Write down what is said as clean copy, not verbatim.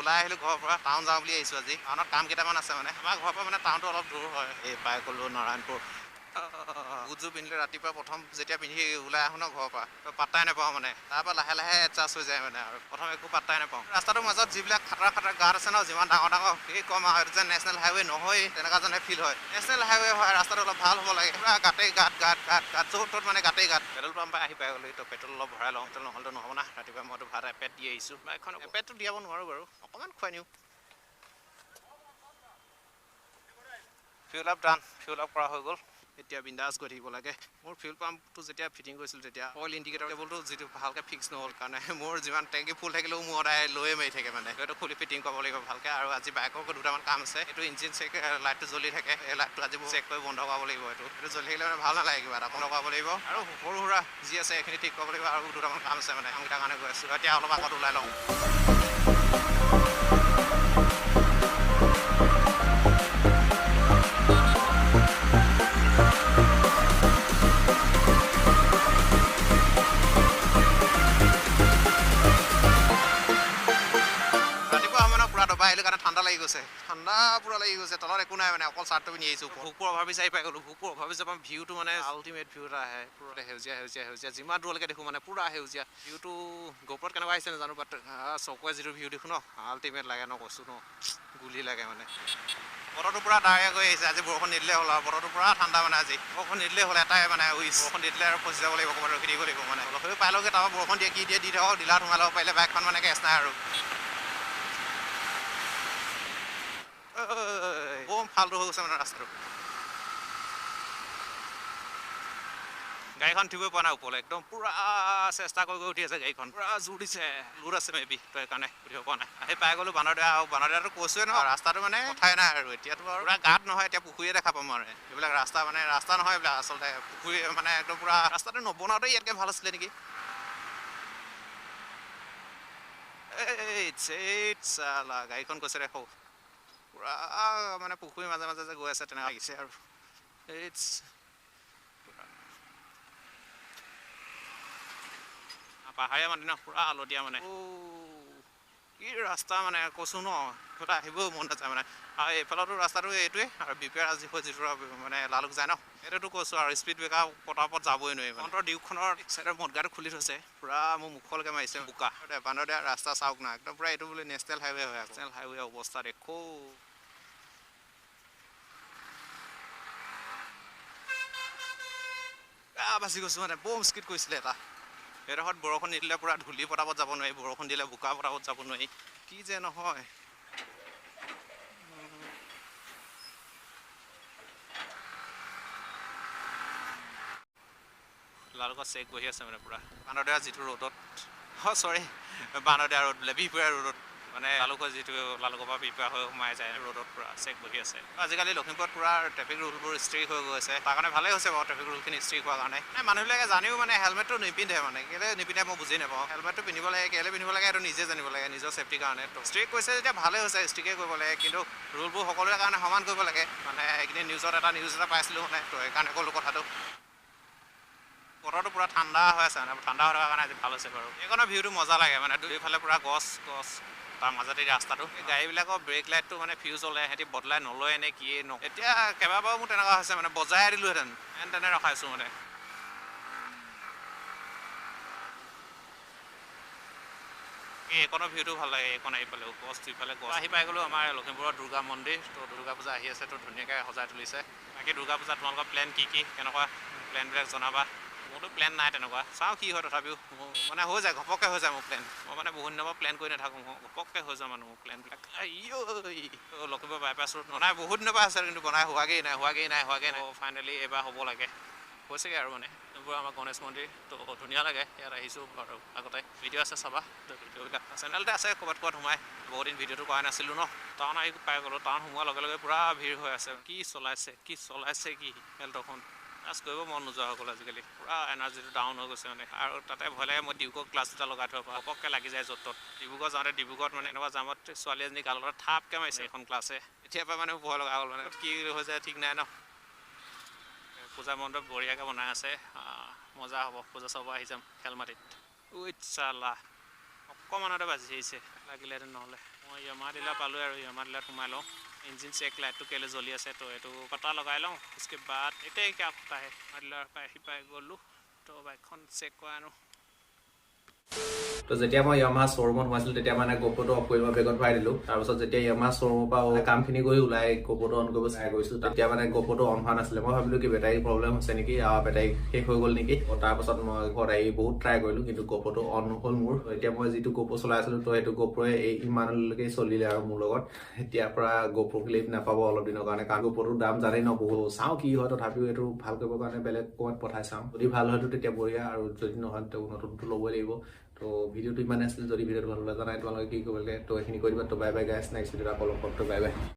ওলাই আহিলোঁ ঘৰৰ পৰা টাউন যাওঁ বুলি আহিছোঁ আজি টাউনত কাম কেইটামান আছে মানে আমাৰ ঘৰৰ পৰা মানে টাউনটো অলপ দূৰ হয় এই পাই গ'লোঁ নাৰায়ণপুৰ বুটযোৰ পিন্ধিলে ৰাতিপুৱা প্ৰথম যেতিয়া পিন্ধি ওলাই আহোঁ ন ঘৰৰ পৰা পাত্তাই নাপাওঁ মানে তাৰপৰা লাহে লাহে এডজাষ্ট হৈ যায় মানে আৰু প্ৰথম একো পাত্তাই নাপাওঁ ৰাস্তাটোৰ মাজত যিবিলাক খাটাৰা গাঁত আছে ন যিমান ডাঙৰ সেই কম আৰু এইটো যে নেশ্যনেল হাইৱে নহয় তেনেকুৱা যেনে ফিল হয় নেশ্যনেল হাইৱে হয় ৰাস্তাটো অলপ ভাল হ'ব লাগে পুৰা গাতেই গাত য'ত ত'ত মানে গাতেই গাত পেট্ৰল পাম্প পৰা আহি পাই গ'লো তো পেট্ৰল অলপ ভৰাই লওঁ পেট্ৰল নহ'লেতো নহ'ব না ৰাতিপুৱা মইতো ভাত এপেট দি আহিছোঁ বাইকখন এপেটটো দিয়াব নোৱাৰোঁ বাৰু অকণমান খুৱাই নিওঁ ফিউল আপ কৰা হৈ গ'ল এতিয়া বিন্দাছ গৈ থাকিব লাগে মোৰ ফিউল পাম্পটো যেতিয়া ফিটিং কৰিছিলোঁ তেতিয়া অইল ইণ্ডিকেটৰ কেবলটো যিটো ভালকৈ ফিক্স নহ'ল কাৰণে মোৰ যিমান টেংকি ফুল থাকিলেও মোৰ সদায় লৈয়ে মাৰি থাকে মানে সেইটো খুলি ফিটিং কৰিব লাগিব ভালকৈ আৰু আজি বাইকৰ দুটামান কাম আছে এইটো ইঞ্জিন চেক লাইটটো জ্বলি থাকে এই লাইটটো আজি চেক কৰি বন্ধ কৰাব লাগিব এইটো জ্বলি থাকিলে মানে ভাল নালাগে কিবা এটা বন্ধ কৰাব লাগিব আৰু সৰু সুৰা যি আছে এইখিনি ঠিক কৰিব লাগিব আৰু দুটামান কাম আছে মানে কামকেইটাৰ কাৰণে গৈ আছোঁ এতিয়া অলপ আগত ওলাই লওঁ আহিলোঁ কাৰণে ঠাণ্ডা লাগি গৈছে ঠাণ্ডা পূৰা লাগি গৈছে তলত একো নাই মানে অকল চাৰ্টটো পিন্ধি আহিছোঁ ভোকপুৰ অভাৰ ব্ৰিজ আহি পাই গ'লোঁ ভোকপুৰ অভাৰ ব্ৰিজৰ পৰা ভিউটো মানে আল্টিমেট ভিউ এটা আহে পুৰা সেউজীয়া যিমান দূৰলৈকে দেখোঁ মানে পুৰা সেউজীয়া ভিউটো GoProত কেনেকুৱা আহিছে নাজানো বাট চকুৱে যিটো ভিউ দেখোঁ ন আল্টিমেট লাগে ন কৈছোঁ ন গুলি লাগে মানে বতৰটো পুৰা ডাৱৰীয়া গৈ আহিছে আজি বৰষুণ নিদিলে হ'ল আৰু বতৰটো পুৰা ঠাণ্ডা মানে আজি বৰষুণ নিদিলে হ'ল এটাই মানে উইচ বৰষুণ নিদিলে আৰু ফচি যাব লাগিব ক'ৰবাত ৰখি দিব লাগিব মানে অলপ পাই লওঁগৈ তাৰপৰা বৰষুণ দিয়ে কি দিয়ে দি থাকক ডিলাৰত সোমাই ল'ব পাৰিলে বাইকখন মানে কেছ নাই আৰু বম ফাল্টু হৈ গৈছে মানে ৰাস্তাটো গাড়ীখন উঠিবই পৰা নাই ওপৰলৈ একদম পুৰা চেষ্টা কৰি উঠি আছে গাড়ীখন পুৰা জোৰ দিছে লোড আছে মেবি তো সেইকাৰণে উঠিব পৰা নাই আহি পাই গ'লোঁ বানৰদেৱা আৰু বানৰদেৱাটো কৈছোৱে ন ৰাস্তাটো মানে কথাই নাই আৰু এতিয়াতো আৰু পুৰা গাঁত নহয় এতিয়া পুখুৰীয়ে দেখা পাম আৰু এইবিলাক ৰাস্তা মানে ৰাস্তা নহয় এইবিলাক আচলতে পুখুৰী মানে একদম পুৰা ৰাস্তাটো নবনাওঁতেই ইয়াতকৈ ভাল আছিলে নেকি চালা গাড়ীখন কৈছে দেখো পুৰা মানে পুখুৰীৰ মাজে মাজে যে গৈ আছে তেনেকুৱা লাগিছে আৰু পাহাৰীয়া মাটি ন পুৰা আলতীয়া মানে কি ৰাস্তা মানে কৈছোঁ ন সিহঁতে আহিবও মন নাযায় মানে আৰু এইফালতো ৰাস্তাটো এইটোৱে আৰু বিপিআৰ আজি যিটো মানে লালুক যায় ন এইটোতো কৈছোঁ আৰু স্পীড ব্ৰেকাৰ পটাপট যাবই নোৱাৰি ফ্ৰণ্টৰ ডিউকখনৰ চাইডৰ মদগাটো খুলি থৈছে পুৰা মোৰ মুখলৈকে মাৰিছে বোকা বানৰদেৱা ৰাস্তা চাওক না একদম পুৰা এইটো বোলে নেশ্যনেল হাইৱে হয় নেশ্যনেল হাইৱে অৱস্থা দেখো বাচি গৈছোঁ মানে বম স্পীড কৰিছিলে এটা সেইডোখৰত বৰষুণ নিদিলে পুৰা ধূলি পতাপত যাব নোৱাৰি বৰষুণ দিলে বোকা পতাপত যাব নোৱাৰি কি যে নহয় লালুকত চেক বহি আছে মানে পুৰা বানৰদেৱা যিটো ৰ'দত চৰি বানৰদেৱা ৰ'দ বোলে বিপিআৰ ৰ'দত মানে লালুকৰ যিটো লালুকৰ পৰা বিপিআৰ হৈ সোমাই যায় ৰ'দত পুৰা চেক বহি আছে আজিকালি লখিমপুৰত পুৰা ট্ৰেফিক ৰুলবোৰ ষ্ট্ৰিক্ট হৈ গৈছে তাৰ কাৰণে ভালেই হৈছে বাৰু ট্ৰেফিক ৰুলখিনি ষ্ট্ৰিক্ট হোৱাৰ কাৰণে মানুহবিলাকে জানিও মানে হেলমেটটো নিপিন্ধে মানে কেলৈ নিপিন্ধে মই বুজি নাপাওঁ হেলমেটটো পিন্ধিব লাগে কেলৈ পিন্ধিব লাগে এইটো নিজে জানিব লাগে নিজৰ ছেফটিৰ কাৰণে ষ্ট্ৰিক্ট কৈছে যেতিয়া ভালেই হৈছে ষ্ট্ৰিক্টেই কৰিব লাগে কিন্তু ৰুলবোৰ সকলোৰে কাৰণে সমান কৰিব লাগে মানে এইখিনি নিউজ এটা পাইছিলোঁ মানে তো সেইকাৰণে ক'লোঁ কথাটো বতৰটো পুৰা ঠাণ্ডা হৈ আছে মানে ঠাণ্ডা হৈ থকাৰ কাৰণে আজি ভাল হৈছে বাৰু এইখনৰ ভিউটো মজা লাগে মানে দুইফালে পুৰা গছ তাৰ মাজতে ৰাস্তাটো গাড়ীবিলাকৰ ব্ৰেক লাইটটো মানে ফিউজ হ'লে সিহঁতি বদলাই নলয় নে কিয়ে ন এতিয়া কেইবাবাৰো মোৰ তেনেকুৱা হৈছে মানে বজাই দিলোঁহেঁতেন তেনে ৰখাইছোঁ মানে এইকণৰ ভিউটো ভাল লাগে এইকণ আহি পালেও গছ দুইফালে গছ আহি পাই গ'লোঁ আমাৰ লখিমপুৰৰ দুৰ্গা মন্দিৰ তো দুৰ্গা পূজা আহি আছে তো ধুনীয়াকৈ সজাই তুলিছে বাকী দুৰ্গা পূজা তোমালোকৰ প্লেন কি কেনেকুৱা প্লেনবিলাক জনাবা মোৰতো প্লেন নাই তেনেকুৱা চাওঁ কি হয় তথাপিও মানে হৈ যায় ঘপককৈ হৈ যায় মোৰ প্লেন মই মানে বহুত দিনৰ পৰা প্লেন কৰি নাথাকোঁ ঘপককৈ হৈ যায় মানুহ মোৰ প্লেনবিলাক লখিমপুৰ বাইপাছ ৰোড নাই বহুত দিনৰ পৰা আছে কিন্তু বনাই হোৱাগেই নাই ফাইনেলি এইবাৰ হ'ব লাগে হৈছেগৈ আৰু মানে এইবোৰ আমাৰ গণেশ মন্দিৰ তো ধুনীয়া লাগে ইয়াত আহিছোঁ বাৰু আগতে ভিডিঅ' আছে চাবা তো ভিডিঅ'বিলাক চেনেলতে আছে ক'ৰবাত সোমাই বহুত দিন ভিডিঅ'টো কৰা নাছিলোঁ ন টাউন আহি পাই গ'লোঁ টাউন সোমোৱাৰ লগে লগে পূৰা ভিৰ হৈ আছে কি চলাইছে কি হেল্থখন ক্লাছ কৰিব মন নোযোৱা হৈ গ'ল আজিকালি পূৰা এনাৰ্জিটো ডাউন হৈ গৈছে মানে আৰু তাতে ভয় লাগে মই ডিব্ৰুগড় ক্লাছ এটা লগাই থোৱাৰ পৰা ঘপককৈ লাগি যায় য'ত ত'ত ডিব্ৰুগড় যাওঁতে ডিব্ৰুগড়ত মানে এনেকুৱা জামত ছোৱালী এজনী গালত থাপকৈ মাৰিছে এখন ক্লাছে এতিয়াৰ পৰা মানে ভয় লগা হ'ল মানে কি হৈ যায় ঠিক নাই ন পূজা মণ্ডপ বঢ়িয়াকৈ বনাই আছে মজা হ'ব পূজা চাব আহি যাম খেলমাটিত চালা অকণমানতে বাজি আহিছে লাগিলেহেঁতেন নহ'লে মই য়ামাহা ডিলাৰ পালোঁ আৰু য়ামাহা ডিলাৰত সোমাই লওঁ ইঞ্জিন চেক লাইটটো কেলৈ জ্বলি আছে তো এইটো কটা লগাই লওঁ उसके बाद এতিয়া क्या होता है ডিলাৰৰ পৰা আহি পাই গ'লোঁ তো বাইকখন চেক কৰা আনো তো যেতিয়া মই য়ামাহা শ্ব'ৰুমত সোমাইছিলোঁ তেতিয়া মানে GoProটো অফ কৰি মই বেগত ভৰাই দিলোঁ তাৰপিছত যেতিয়া য়ামাহা শ্ব'ৰুমৰ পৰা কামখিনি কৰি ওলাই GoProটো অন কৰিব ট্ৰাই কৰিছোঁ তেতিয়া মানে GoProটো অন হোৱা নাছিলে মই ভাবিলোঁ কি বেটাৰী প্ৰব্লেম হৈছে নেকি বেটাৰী শেষ হৈ গ'ল নেকি তাৰপাছত মই ঘৰত আহি বহুত ট্ৰাই কৰিলোঁ কিন্তু GoProটো অন নহ'ল মোৰ এতিয়া মই যিটো GoPro চলাই আছিলোঁ তো সেইটো GoProয়ে ইমানলৈকে চলিলে আৰু মোৰ লগত এতিয়াৰ পৰা GoPro ক্লিপ নাপাব অলপ দিনৰ কাৰণে কাৰণ GoProটোৰ দাম জানেই ন বহুত চাওঁ কি হয় তথাপিও এইটো ভাল কৰিবৰ কাৰণে বেলেগ ক'ৰবাত পঠাই চাওঁ যদি ভাল হয়তো তেতিয়া বঢ়িয়া আৰু যদি নহয় তো নতুনটো ল'বই লাগিব তো ভিডিঅ'টো ইমানে আছিলে যদি ভিডিঅ'টো ভাল লাগে জানাই তোমালোকে কি কৰিব লাগে তো এইখিনি কৰি দিবা তো বাই বাই গাইছ নেক্সট ভিডিঅ'ত আকৌ লগ পাম তো বাই বাই